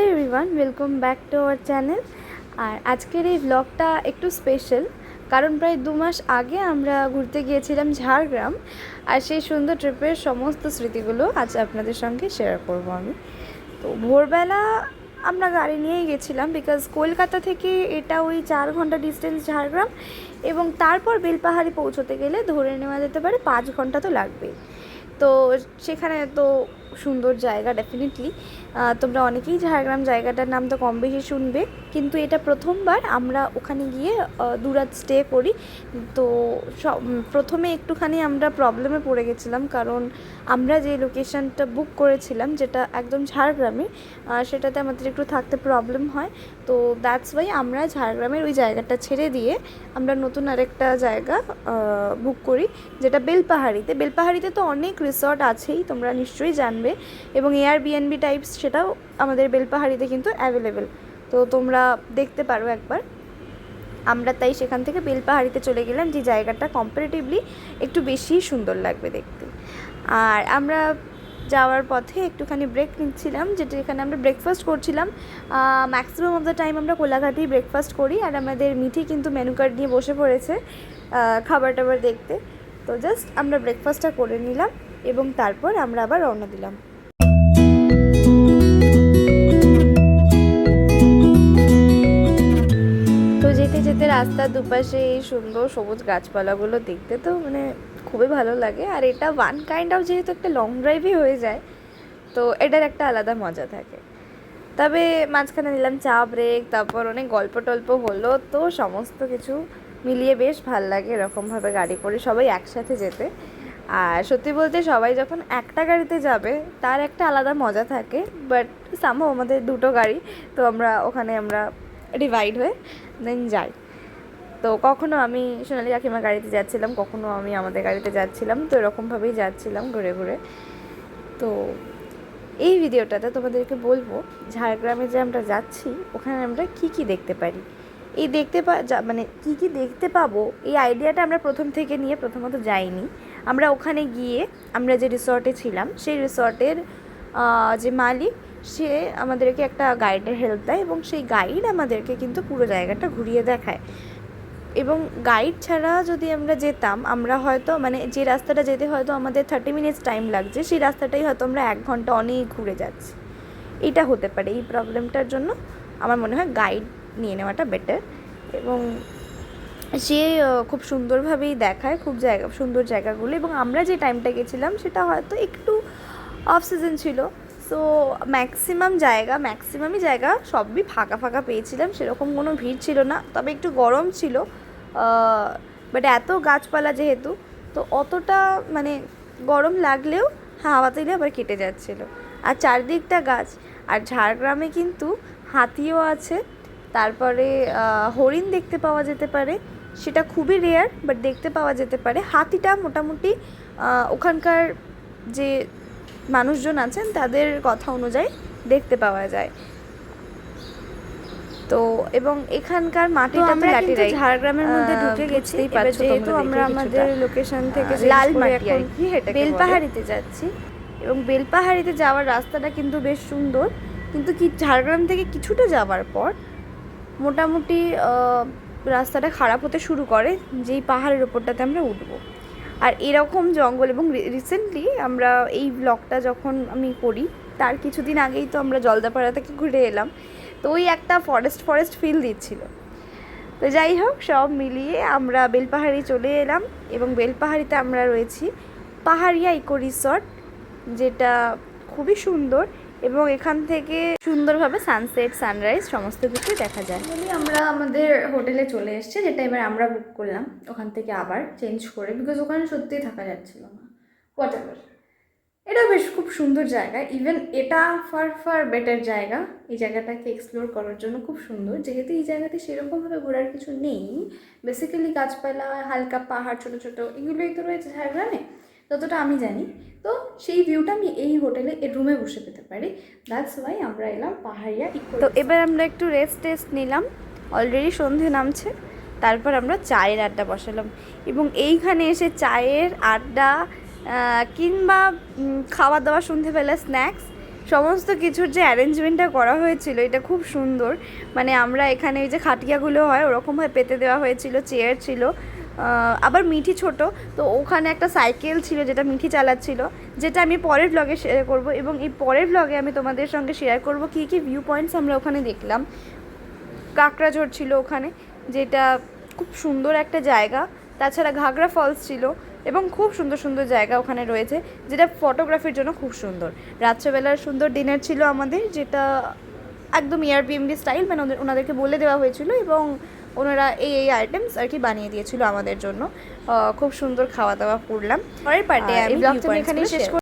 Hello everyone, welcome back to our channel. আর আজকের এই ব্লগটা একটু স্পেশাল, কারণ প্রায় 2 মাস আগে আমরা ঘুরতে গিয়েছিলাম ঝাড়গ্রাম। আর সেই সুন্দর ট্রিপের সমস্ত স্মৃতিগুলো আজ আপনাদের সঙ্গে শেয়ার করব আমি। তো ভোরবেলা আমরা গাড়ি নিয়েই গেছিলাম, বিকজ কলকাতা থেকে এটা ওই 4 ঘন্টা ডিস্টেন্স ঝাড়গ্রাম, এবং তারপর বেলপাহাড়ি পৌঁছতে গেলে ধরে নেওয়া যেতে পারে 5 ঘন্টা তো লাগবেই। তো সেখানে তো সুন্দর জায়গা ডেফিনেটলি, তোমরা অনেকেই ঝাড়গ্রাম জায়গাটার নাম তো কম বেশি শুনবে, কিন্তু এটা প্রথমবার আমরা ওখানে গিয়ে 2 রাত স্টে করি। তো প্রথমে একটুখানি আমরা প্রবলেমে পড়ে গেছিলাম, কারণ আমরা যে লোকেশানটা বুক করেছিলাম যেটা একদম ঝাড়গ্রামে, সেটাতে আমাদের একটু থাকতে প্রবলেম হয়। তো দ্যাটস ওয়াই আমরা ঝাড়গ্রামের ওই জায়গাটা ছেড়ে দিয়ে আমরা নতুন আরেকটা জায়গা বুক করি, যেটা বেলপাহাড়িতে তো অনেক রিসর্ট আছেই, তোমরা নিশ্চয়ই জানবে, এবং এয়ারবিএনবি টাইপস সেটাও আমাদের বেলপাহাড়িতে কিন্তু অ্যাভেলেবেল। তো তোমরা দেখতে পারো একবার। আমরা তাই সেখান থেকে বেলপাহাড়িতে চলে গেলাম, যে জায়গাটা কম্পারেটিভলি একটু বেশি সুন্দর লাগবে দেখতে। আর আমরা যাওয়ার পথে একটুখানি ব্রেক নিচ্ছিলাম, যেটা এখানে আমরা ব্রেকফাস্ট করছিলাম। ম্যাক্সিমাম অফ দ্য টাইম আমরা কোলাঘাটেই ব্রেকফাস্ট করি, আর আমাদের মিঠি কিন্তু মেনু কার্ড নিয়ে বসে পড়েছে খাবার টাবার দেখতে। তো জাস্ট আমরা ব্রেকফাস্টটা করে নিলাম এবং তারপর আমরা আবার রওনা দিলাম। তো যেতে যেতে রাস্তার দুপাশে এই সুন্দর সবুজ গাছপালাগুলো দেখতে তো খুবই ভালো লাগে। আর এটা ওয়ান কাইন্ড অফ, যেহেতু একটা লং ড্রাইভই হয়ে যায়, তো এটার একটা আলাদা মজা থাকে। তবে মাঝখানে নিলাম চা ব্রেক, তারপর অনেক গল্প টল্প হলো, তো সমস্ত কিছু মিলিয়ে বেশ ভাল লাগে এরকমভাবে গাড়ি করে সবাই একসাথে যেতে। আর সত্যি বলতে সবাই যখন একটা গাড়িতে যাবে তার একটা আলাদা মজা থাকে, বাট সামহাও আমাদের দুটো গাড়ি, তো আমরা ডিভাইড হয়ে দেন যাই। তো কখনো আমি সোনালি কাকিমা গাড়িতে যাচ্ছিলাম, কখনো আমি আমাদের গাড়িতে যাচ্ছিলাম, তো এরকমভাবেই যাচ্ছিলাম ঘুরে ঘুরে। তো এই ভিডিওটাতে তোমাদেরকে বলবো ঝাড়গ্রামে যে আমরা যাচ্ছি ওখানে আমরা কি দেখতে পারি, এই কি দেখতে পাবো, এই আইডিয়াটা আমরা প্রথম থেকে নিয়ে প্রথমত যাইনি। আমরা ওখানে গিয়ে আমরা যে রিসর্টে ছিলাম সেই রিসর্টের যে মালিক, সে আমাদেরকে একটা গাইডের হেল্প দেয়, এবং সেই গাইড আমাদেরকে কিন্তু পুরো জায়গাটা ঘুরিয়ে দেখায়। এবং গাইড ছাড়া যদি আমরা যেতাম, আমরা হয়তো যে রাস্তাটা যেতে হয়তো আমাদের 30 মিনিটস টাইম লাগছে, সেই রাস্তাটাই হয়তো আমরা 1 ঘন্টা অনেক ঘুরে যাচ্ছি। এটা হতে পারে, এই প্রবলেমটার জন্য আমার মনে হয় গাইড নিয়ে নেওয়াটা বেটার। এবং সে খুব সুন্দরভাবেই দেখায় সুন্দর জায়গাগুলো। এবং আমরা যে টাইমটা গেছিলাম সেটা হয়তো একটু অফ সিজন ছিল, সো ম্যাক্সিমামই জায়গা সবই ফাঁকা ফাঁকা পেয়েছিলাম, সেরকম কোনো ভিড় ছিল না। তবে একটু গরম ছিল, বাট এত গাছপালা যেহেতু, তো অতটা গরম লাগলেও হাওয়া দিলে আবার কেটে যাচ্ছিলো, আর চারদিকটা গাছ। আর ঝাড়গ্রামে কিন্তু হাতিও আছে, তারপরে হরিণ দেখতে পাওয়া যেতে পারে, সেটা খুবই রেয়ার, বাট দেখতে পাওয়া যেতে পারে। হাতিটা মোটামুটি ওখানকার যে মানুষজন আছেন তাদের কথা অনুযায়ী দেখতে পাওয়া যায়। তো এবং এখানকার মাটিটা তো ল্যাটেরাইট, ঝাড়গ্রামের মধ্যে ঢুকে গেছি, যেহেতু আমরা আমাদের লোকেশন থেকে লাল মাটি আর কি বেলপাহাড়িতে যাচ্ছি। এবং বেলপাহাড়িতে যাওয়ার রাস্তাটা কিন্তু বেশ সুন্দর, কিন্তু ঝাড়গ্রাম থেকে কিছুটা যাওয়ার পর মোটামুটি রাস্তাটা খারাপ হতে শুরু করে, যেই পাহাড়ের ওপরটাতে আমরা উঠবো। আর এরকম জঙ্গল, এবং রিসেন্টলি আমরা এই ব্লগটা যখন আমি করি তার কিছুদিন আগেই তো আমরা জলদাপাড়া থেকে ঘুরে এলাম, তো ওই একটা ফরেস্ট ফিল দিচ্ছিল। তো যাই হোক, সব মিলিয়ে আমরা বেলপাহাড়ি চলে এলাম, এবং বেলপাহাড়িতে আমরা রয়েছি পাহাড়িয়া ইকো রিসর্ট, যেটা খুবই সুন্দর, এবং এখান থেকে সুন্দরভাবে সানসেট সানরাইজ সমস্ত কিছু দেখা যায়। আমরা আমাদের হোটেলে চলে এসেছি, যেটা এবার আমরা বুক করলাম ওখান থেকে আবার চেঞ্জ করে, বিকজ ওখানে সত্যিই থাকা যাচ্ছিল না। হোয়াটএভার, এটা বেশ খুব সুন্দর জায়গা, ইভেন এটা ফার বেটার জায়গা এই জায়গাটাকে এক্সপ্লোর করার জন্য, খুব সুন্দর। যেহেতু এই জায়গাতে সেরকমভাবে ঘোরার কিছু নেই, বেসিক্যালি গাছপালা, হালকা পাহাড়, ছোটো ছোটো এগুলোই তো রয়েছে ঝাড়গ্রামে, যতটা আমি জানি। তো সেই ভিউটা আমি এই হোটেলে এর রুমে বসে পেতে পারি, দ্যাটস ওয়াই আমরা এলাম পাহাড়িয়া ইকো। তো এবার আমরা একটু রেস্ট নিলাম, অলরেডি সন্ধে নামছে, তারপর আমরা চায়ের আড্ডা বসালাম। এবং এইখানে এসে চায়ের আড্ডা কিংবা খাওয়া দাওয়া, সন্ধেবেলা স্ন্যাক্স, সমস্ত কিছুর যে অ্যারেঞ্জমেন্টটা করা হয়েছিল এটা খুব সুন্দর। মানে আমরা এখানে ওই যে খাটিয়াগুলো হয় ওরকমভাবে পেতে দেওয়া হয়েছিল, চেয়ার ছিল, আবার মিঠি ছোট, তো ওখানে একটা সাইকেল ছিল যেটা মিঠি চালাচ্ছিল, যেটা আমি পরের ব্লগে শেয়ার করব। এবং এই পরের ব্লগে আমি তোমাদের সঙ্গে শেয়ার করব কী কী ভিউ পয়েন্টস আমরা ওখানে দেখলাম। কাঁকড়াঝোড় ছিল ওখানে, যেটা খুব সুন্দর একটা জায়গা। তাছাড়া ঘাগরা ফলস ছিল এবং খুব সুন্দর সুন্দর জায়গা ওখানে রয়েছে, যেটা ফটোগ্রাফির জন্য খুব সুন্দর। রাত্রেবেলার সুন্দর ডিনার ছিল আমাদের, যেটা একদম এয়ারবিএনবি স্টাইল, মানে ওনাদেরকে বলে দেওয়া হয়েছিল এবং ওনারা এই আইটেমস আর কি বানিয়ে দিয়েছিল আমাদের জন্য। খুব সুন্দর খাওয়া দাওয়া করলাম। পরের পার্টে আমি ব্লগটা এখানেই শেষ